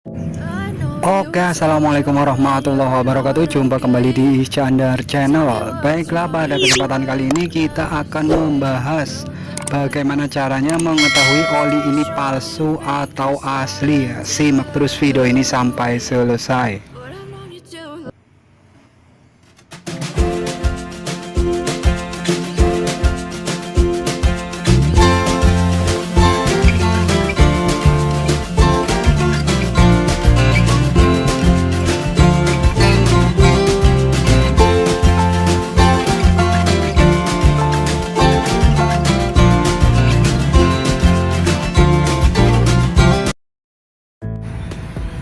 Oke, assalamualaikum warahmatullahi wabarakatuh. Jumpa kembali di Iskandar Channel. Baiklah, pada kesempatan kali ini kita akan membahas bagaimana caranya mengetahui oli ini palsu atau asli. Simak terus video ini sampai selesai.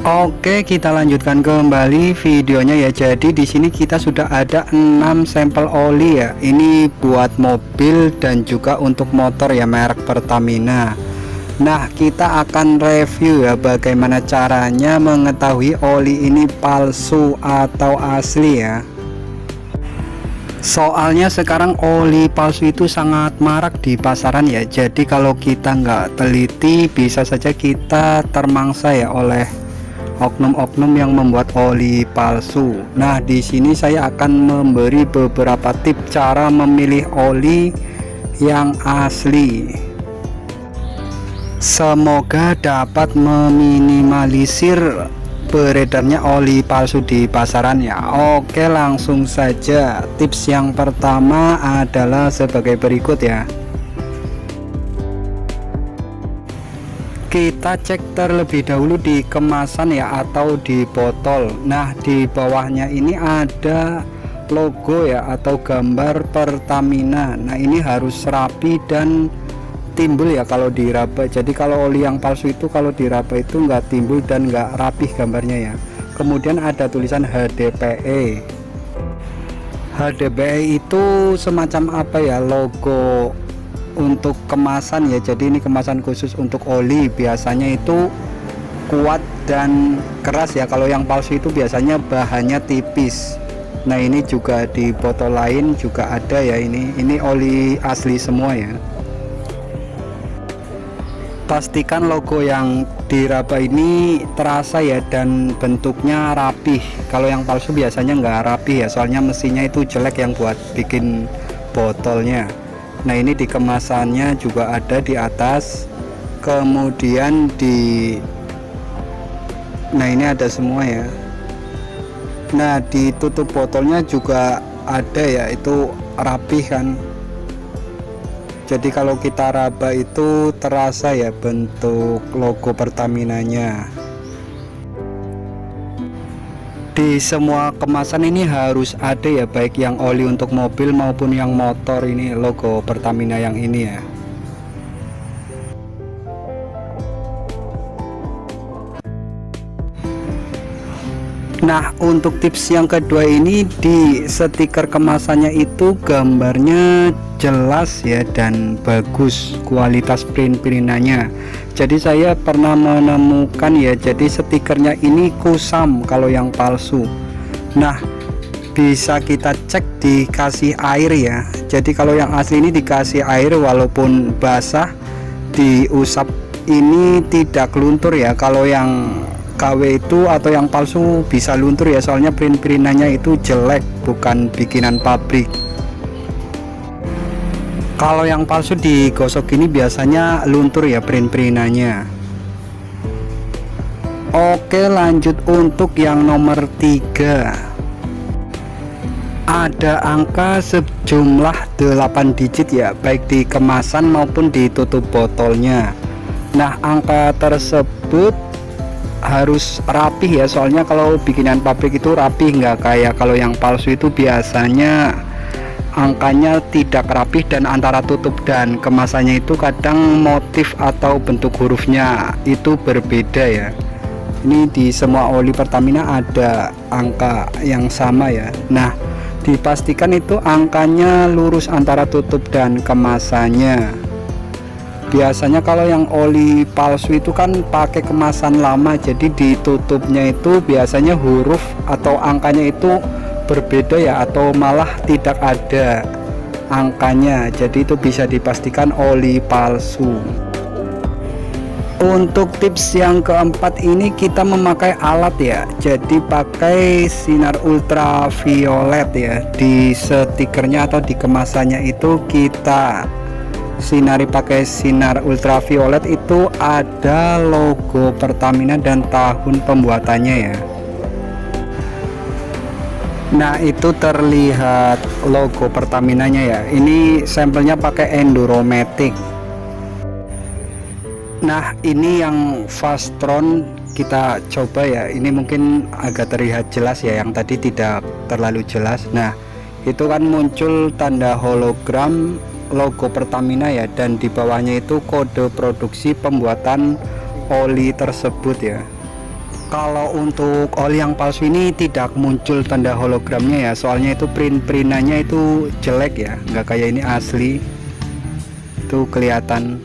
Oke, kita lanjutkan kembali videonya ya. Jadi di sini kita sudah ada 6 sampel oli ya. Ini buat mobil dan juga untuk motor ya, merek Pertamina. Nah, kita akan review ya bagaimana caranya mengetahui oli ini palsu atau asli ya. Soalnya sekarang oli palsu itu sangat marak di pasaran ya. Jadi kalau kita nggak teliti bisa saja kita termangsa ya oleh oknum-oknum yang membuat oli palsu. Nah, di sini saya akan memberi beberapa tips cara memilih oli yang asli. Semoga dapat meminimalisir beredarnya oli palsu di pasaran ya. Oke, langsung saja. Tips yang pertama adalah sebagai berikut ya. Kita cek terlebih dahulu di kemasan ya atau di botol. Nah, di bawahnya ini ada logo ya atau gambar Pertamina. Nah, ini harus rapi dan timbul ya kalau diraba. Jadi kalau oli yang palsu itu kalau diraba itu nggak timbul dan nggak rapih gambarnya ya. Kemudian ada tulisan HDPE. HDPE itu semacam apa ya, logo untuk kemasan ya. Jadi ini kemasan khusus untuk oli, biasanya itu kuat dan keras ya. Kalau yang palsu itu biasanya bahannya tipis. Nah, ini juga di botol lain juga ada ya. Ini oli asli semua ya. Pastikan logo yang diraba ini terasa ya dan bentuknya rapih. Kalau yang palsu biasanya nggak rapih ya, soalnya mesinnya itu jelek yang buat bikin botolnya. Nah, ini di kemasannya juga ada di atas, kemudian nah ini ada semua ya. Nah, di tutup botolnya juga ada ya, itu rapih kan. Jadi kalau kita raba itu terasa ya bentuk logo Pertaminanya. Di semua kemasan ini harus ada ya, baik yang oli untuk mobil maupun yang motor, ini logo Pertamina yang ini ya. Nah, untuk tips yang kedua ini, di stiker kemasannya itu gambarnya jelas ya dan bagus kualitas print-printannya. Jadi saya pernah menemukan ya, jadi stikernya ini kusam kalau yang palsu. Nah, bisa kita cek dikasih air ya. Jadi kalau yang asli ini dikasih air walaupun basah, diusap ini tidak luntur ya. Kalau yang KW itu atau yang palsu bisa luntur ya, soalnya print-printannya itu jelek, bukan bikinan pabrik. Kalau yang palsu digosok ini biasanya luntur ya print-printannya. Oke, lanjut untuk yang nomor 3. Ada angka sejumlah 8 digit ya, baik di kemasan maupun di tutup botolnya. Nah, angka tersebut harus rapih ya, soalnya kalau bikinan pabrik itu rapih, nggak kayak kalau yang palsu itu biasanya angkanya tidak rapih dan antara tutup dan kemasannya itu kadang motif atau bentuk hurufnya itu berbeda ya. Ini di semua oli Pertamina ada angka yang sama ya. Nah, dipastikan itu angkanya lurus antara tutup dan kemasannya. Biasanya kalau yang oli palsu itu kan pakai kemasan lama, jadi ditutupnya itu biasanya huruf atau angkanya itu berbeda ya, atau malah tidak ada angkanya. Jadi itu bisa dipastikan oli palsu. Untuk tips yang keempat ini kita memakai alat ya, jadi pakai sinar ultraviolet ya. Di stikernya atau di kemasannya itu kita sinari pakai sinar ultraviolet, itu ada logo Pertamina dan tahun pembuatannya ya. Nah itu terlihat logo Pertaminanya ya. Ini sampelnya pakai Enduromatic. Nah ini yang Fastron kita coba ya, ini mungkin agak terlihat jelas ya, yang tadi tidak terlalu jelas. Nah itu kan muncul tanda hologram logo Pertamina ya, dan di bawahnya itu kode produksi pembuatan oli tersebut ya. Kalau untuk oli yang palsu ini tidak muncul tanda hologramnya ya, soalnya itu printannya itu jelek ya, nggak kayak ini asli, itu kelihatan.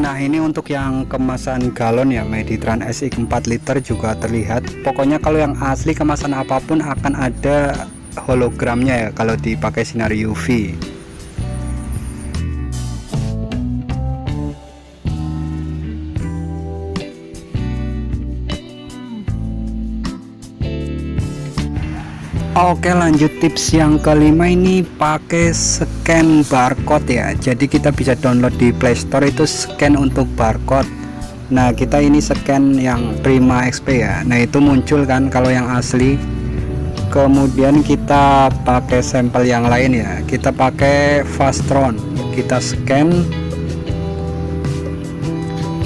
Nah ini untuk yang kemasan galon ya, Meditran SX 4 liter juga terlihat. Pokoknya kalau yang asli kemasan apapun akan ada hologramnya ya kalau dipakai sinar UV. Oke lanjut, tips yang kelima ini pakai scan barcode ya. Jadi kita bisa download di Playstore itu scan untuk barcode. Nah kita ini scan yang Prima XP ya, nah itu muncul kan kalau yang asli. Kemudian kita pakai sampel yang lain ya, kita pakai Fastron, kita scan,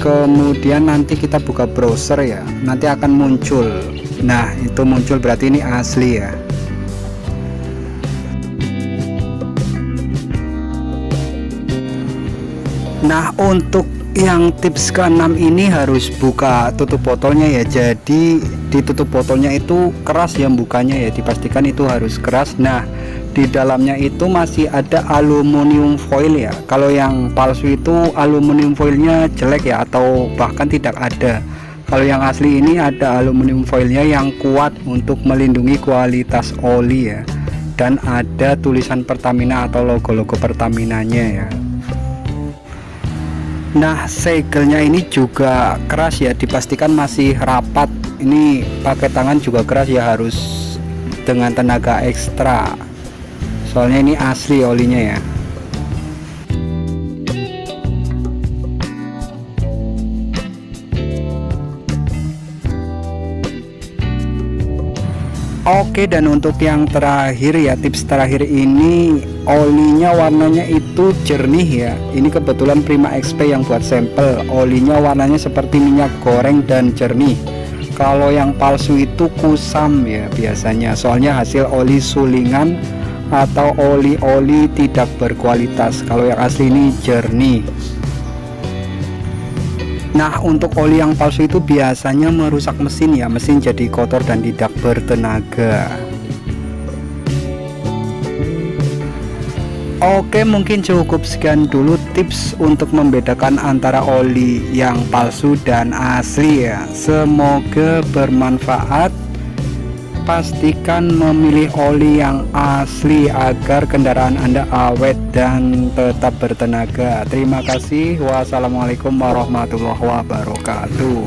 kemudian nanti kita buka browser ya, nanti akan muncul. Nah itu muncul berarti ini asli ya. Nah untuk yang tips ke-6 ini harus buka tutup botolnya ya. Jadi di tutup botolnya itu keras ya bukanya ya, dipastikan itu harus keras. Nah di dalamnya itu masih ada aluminium foil ya. Kalau yang palsu itu aluminium foilnya jelek ya, atau bahkan tidak ada. Kalau yang asli ini ada aluminium foilnya yang kuat untuk melindungi kualitas oli ya, dan ada tulisan Pertamina atau logo-logo Pertaminanya ya. Nah segelnya ini juga keras ya, dipastikan masih rapat. Ini pakai tangan juga keras ya, harus dengan tenaga ekstra, soalnya ini asli olinya ya. Oke, dan untuk yang terakhir ya, tips terakhir ini olinya warnanya itu jernih ya. Ini kebetulan Prima XP yang buat sampel, olinya warnanya seperti minyak goreng dan jernih. Kalau yang palsu itu kusam ya biasanya, soalnya hasil oli sulingan atau oli-oli tidak berkualitas. Kalau yang asli ini jernih. Nah untuk oli yang palsu itu biasanya merusak mesin ya, mesin jadi kotor dan tidak bertenaga. Oke mungkin cukup sekian dulu tips untuk membedakan antara oli yang palsu dan asli ya. Semoga bermanfaat. Pastikan memilih oli yang asli agar kendaraan Anda awet dan tetap bertenaga. Terima kasih. Wassalamualaikum warahmatullahi wabarakatuh.